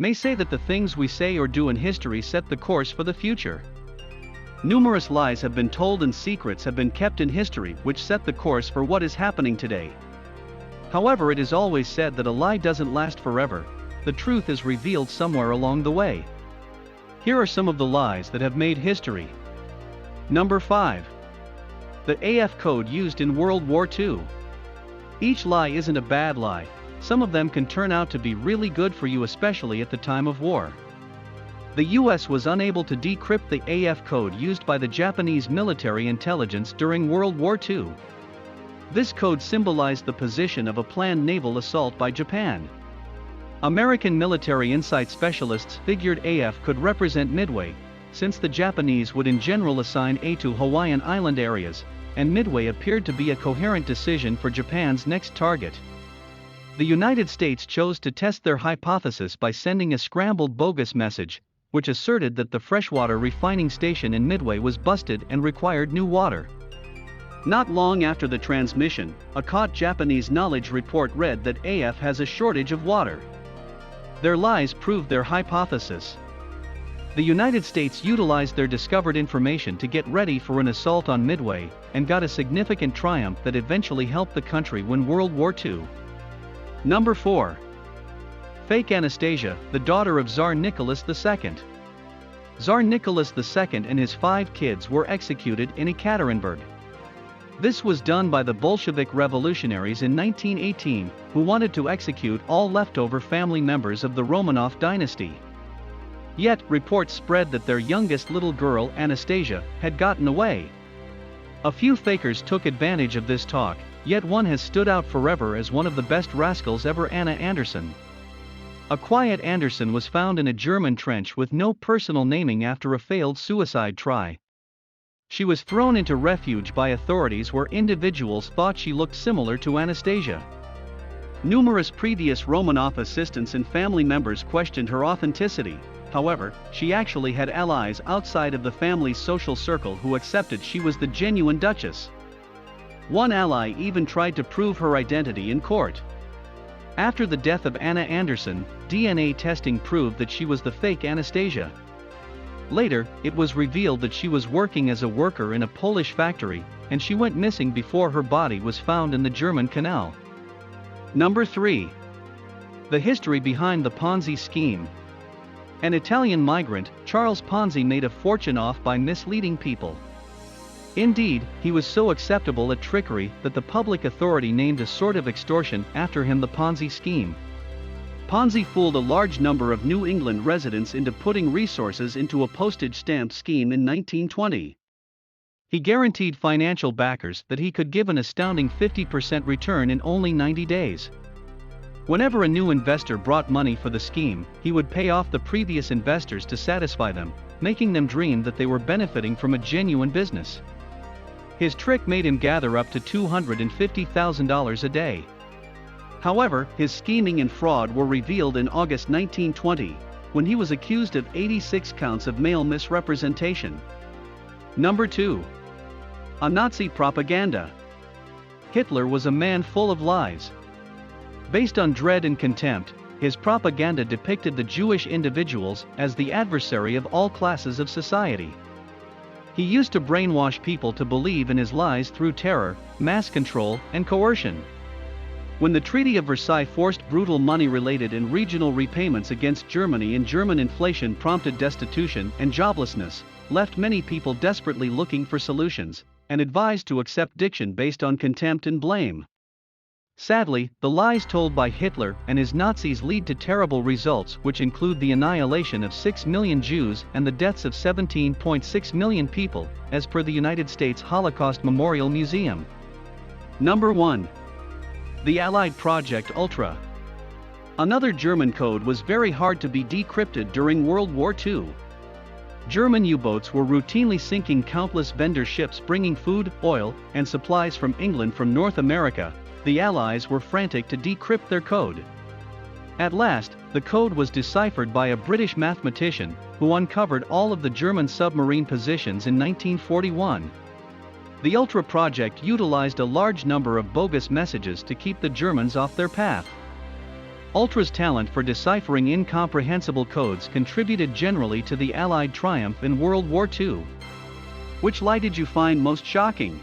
may say that the things we say or do in history set the course for the future. Numerous lies have been told and secrets have been kept in history which set the course for what is happening today. However, it is always said that a lie doesn't last forever, the truth is revealed somewhere along the way. Here are some of the lies that have made history. Number 5. The AF code used in World War II. Each lie isn't a bad lie, some of them can turn out to be really good for you, especially at the time of war. The US was unable to decrypt the AF code used by the Japanese military intelligence during World War II. This code symbolized the position of a planned naval assault by Japan. American military insight specialists figured AF could represent Midway, since the Japanese would in general assign A to Hawaiian Island areas, and Midway appeared to be a coherent decision for Japan's next target. The United States chose to test their hypothesis by sending a scrambled bogus message, which asserted that the freshwater refining station in Midway was busted and required new water. Not long after the transmission, a caught Japanese knowledge report read that AF has a shortage of water. Their lies proved their hypothesis. The United States utilized their discovered information to get ready for an assault on Midway, and got a significant triumph that eventually helped the country win World War II. Number 4. Fake Anastasia, the daughter of Tsar Nicholas II. Tsar Nicholas II and his 5 kids were executed in Ekaterinburg. This was done by the Bolshevik revolutionaries in 1918, who wanted to execute all leftover family members of the Romanov dynasty. Yet, reports spread that their youngest little girl, Anastasia, had gotten away. A few fakers took advantage of this talk, yet one has stood out forever as one of the best rascals ever: Anna Anderson. A quiet Anderson was found in a German trench with no personal naming after a failed suicide try. She was thrown into refuge by authorities where individuals thought she looked similar to Anastasia. Numerous previous Romanov assistants and family members questioned her authenticity. However, she actually had allies outside of the family's social circle who accepted she was the genuine Duchess. One ally even tried to prove her identity in court. After the death of Anna Anderson, DNA testing proved that she was the fake Anastasia. Later, it was revealed that she was working as a worker in a Polish factory, and she went missing before her body was found in the German canal. Number 3. The history behind the Ponzi scheme. An Italian migrant, Charles Ponzi, made a fortune off by misleading people. Indeed, he was so acceptable at trickery that the public authority named a sort of extortion after him: the Ponzi scheme. Ponzi fooled a large number of New England residents into putting resources into a postage stamp scheme in 1920. He guaranteed financial backers that he could give an astounding 50% return in only 90 days. Whenever a new investor brought money for the scheme, he would pay off the previous investors to satisfy them, making them dream that they were benefiting from a genuine business. His trick made him gather up to $250,000 a day. However, his scheming and fraud were revealed in August 1920, when he was accused of 86 counts of mail misrepresentation. Number 2. A Nazi propaganda. Hitler was a man full of lies. Based on dread and contempt, his propaganda depicted the Jewish individuals as the adversary of all classes of society. He used to brainwash people to believe in his lies through terror, mass control, and coercion. When the Treaty of Versailles forced brutal money-related and regional repayments against Germany, and German inflation prompted destitution and joblessness, left many people desperately looking for solutions, and advised to accept diction based on contempt and blame. Sadly, the lies told by Hitler and his Nazis lead to terrible results, which include the annihilation of 6 million Jews and the deaths of 17.6 million people, as per the United States Holocaust Memorial Museum. Number 1. The Allied Project Ultra. Another German code was very hard to be decrypted during World War II. German U-boats were routinely sinking countless vendor ships bringing food, oil, and supplies from England from North America. The Allies were frantic to decrypt their code. At last, the code was deciphered by a British mathematician, who uncovered all of the German submarine positions in 1941. The Ultra project utilized a large number of bogus messages to keep the Germans off their path. Ultra's talent for deciphering incomprehensible codes contributed generally to the Allied triumph in World War II. Which lie did you find most shocking?